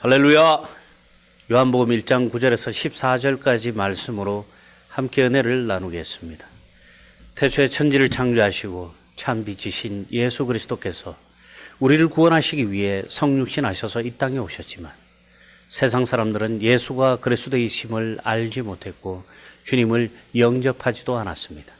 할렐루야. 요한복음 1장 9절에서 14절까지 말씀으로 함께 은혜를 나누겠습니다. 태초에 천지를 창조하시고 참 빛이신 예수 그리스도께서 우리를 구원하시기 위해 성육신하셔서 이 땅에 오셨지만 세상 사람들은 예수가 그리스도이심을 알지 못했고 주님을 영접하지도 않았습니다.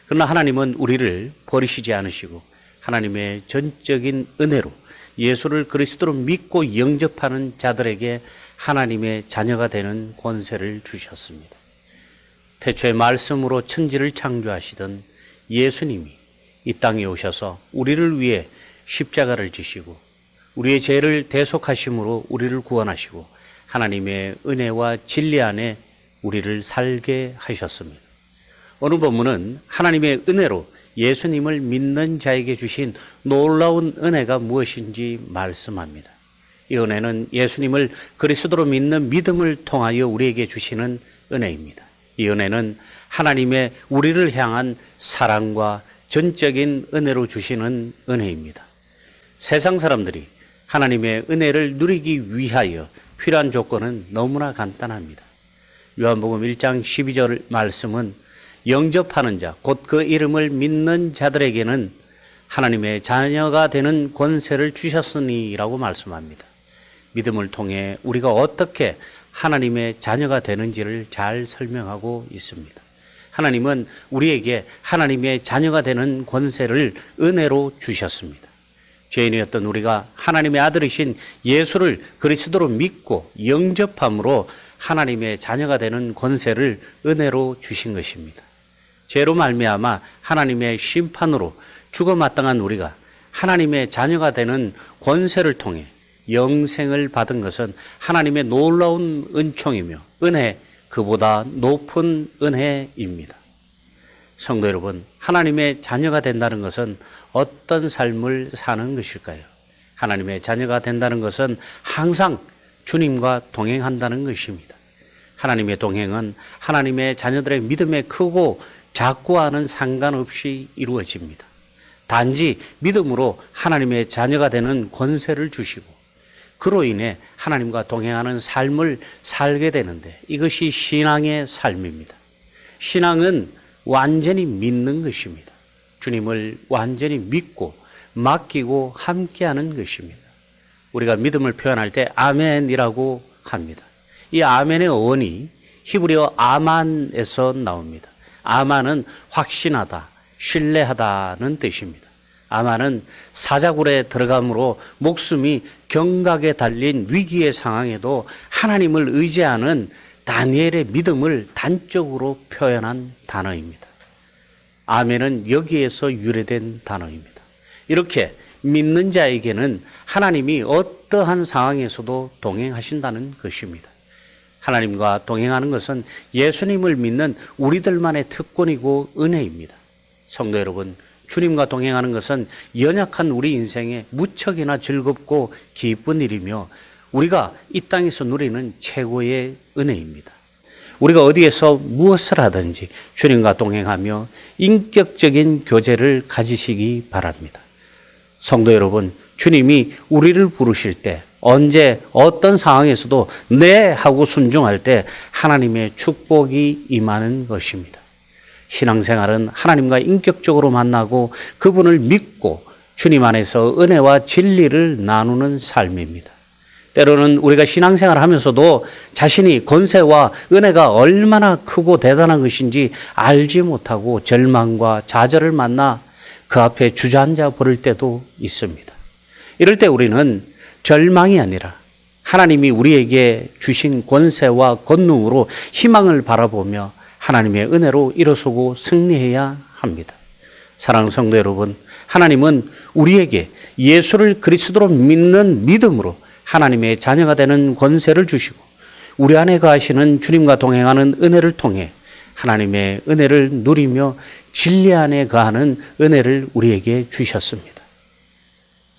그러나 하나님은 우리를 버리시지 않으시고 하나님의 전적인 은혜로 예수를 그리스도로 믿고 영접하는 자들에게 하나님의 자녀가 되는 권세를 주셨습니다. 태초에 말씀으로 천지를 창조하시던 예수님이 이 땅에 오셔서 우리를 위해 십자가를 지시고 우리의 죄를 대속하심으로 우리를 구원하시고 하나님의 은혜와 진리 안에 우리를 살게 하셨습니다. 오늘 본문은 하나님의 은혜로 예수님을 믿는 자에게 주신 놀라운 은혜가 무엇인지 말씀합니다. 이 은혜는 예수님을 그리스도로 믿는 믿음을 통하여 우리에게 주시는 은혜입니다. 이 은혜는 하나님의 우리를 향한 사랑과 전적인 은혜로 주시는 은혜입니다. 세상 사람들이 하나님의 은혜를 누리기 위하여 필요한 조건은 너무나 간단합니다. 요한복음 1장 12절 말씀은 영접하는 자, 곧 그 이름을 믿는 자들에게는 하나님의 자녀가 되는 권세를 주셨으니라고 말씀합니다. 믿음을 통해 우리가 어떻게 하나님의 자녀가 되는지를 잘 설명하고 있습니다. 하나님은 우리에게 하나님의 자녀가 되는 권세를 은혜로 주셨습니다. 죄인이었던 우리가 하나님의 아들이신 예수를 그리스도로 믿고 영접함으로 하나님의 자녀가 되는 권세를 은혜로 주신 것입니다. 죄로 말미암아 하나님의 심판으로 죽어 마땅한 우리가 하나님의 자녀가 되는 권세를 통해 영생을 받은 것은 하나님의 놀라운 은총이며 은혜, 그보다 높은 은혜입니다. 성도 여러분, 하나님의 자녀가 된다는 것은 어떤 삶을 사는 것일까요? 하나님의 자녀가 된다는 것은 항상 주님과 동행한다는 것입니다. 하나님의 동행은 하나님의 자녀들의 믿음의 크고 작고와는 상관없이 이루어집니다. 단지 믿음으로 하나님의 자녀가 되는 권세를 주시고 그로 인해 하나님과 동행하는 삶을 살게 되는데 이것이 신앙의 삶입니다. 신앙은 완전히 믿는 것입니다. 주님을 완전히 믿고 맡기고 함께하는 것입니다. 우리가 믿음을 표현할 때 아멘이라고 합니다. 이 아멘의 어원이 히브리어 아만에서 나옵니다. 아만은 확신하다, 신뢰하다는 뜻입니다. 아만은 사자굴에 들어감으로 목숨이 경각에 달린 위기의 상황에도 하나님을 의지하는 다니엘의 믿음을 단적으로 표현한 단어입니다. 아멘은 여기에서 유래된 단어입니다. 이렇게 믿는 자에게는 하나님이 어떠한 상황에서도 동행하신다는 것입니다. 하나님과 동행하는 것은 예수님을 믿는 우리들만의 특권이고 은혜입니다. 성도 여러분, 주님과 동행하는 것은 연약한 우리 인생에 무척이나 즐겁고 기쁜 일이며 우리가 이 땅에서 누리는 최고의 은혜입니다. 우리가 어디에서 무엇을 하든지 주님과 동행하며 인격적인 교제를 가지시기 바랍니다. 성도 여러분, 주님이 우리를 부르실 때 언제 어떤 상황에서도 네 하고 순종할 때 하나님의 축복이 임하는 것입니다. 신앙생활은 하나님과 인격적으로 만나고 그분을 믿고 주님 안에서 은혜와 진리를 나누는 삶입니다. 때로는 우리가 신앙생활을 하면서도 자신이 권세와 은혜가 얼마나 크고 대단한 것인지 알지 못하고 절망과 좌절을 만나 그 앞에 주저앉아 버릴 때도 있습니다. 이럴 때 우리는 절망이 아니라 하나님이 우리에게 주신 권세와 권능으로 희망을 바라보며 하나님의 은혜로 일어서고 승리해야 합니다. 사랑하는 성도 여러분, 하나님은 우리에게 예수를 그리스도로 믿는 믿음으로 하나님의 자녀가 되는 권세를 주시고 우리 안에 거하시는 주님과 동행하는 은혜를 통해 하나님의 은혜를 누리며 진리 안에 거하는 은혜를 우리에게 주셨습니다.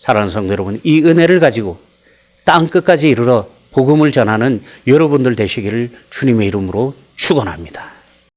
사랑하는 성도 여러분, 이 은혜를 가지고 땅 끝까지 이르러 복음을 전하는 여러분들 되시기를 주님의 이름으로 축원합니다.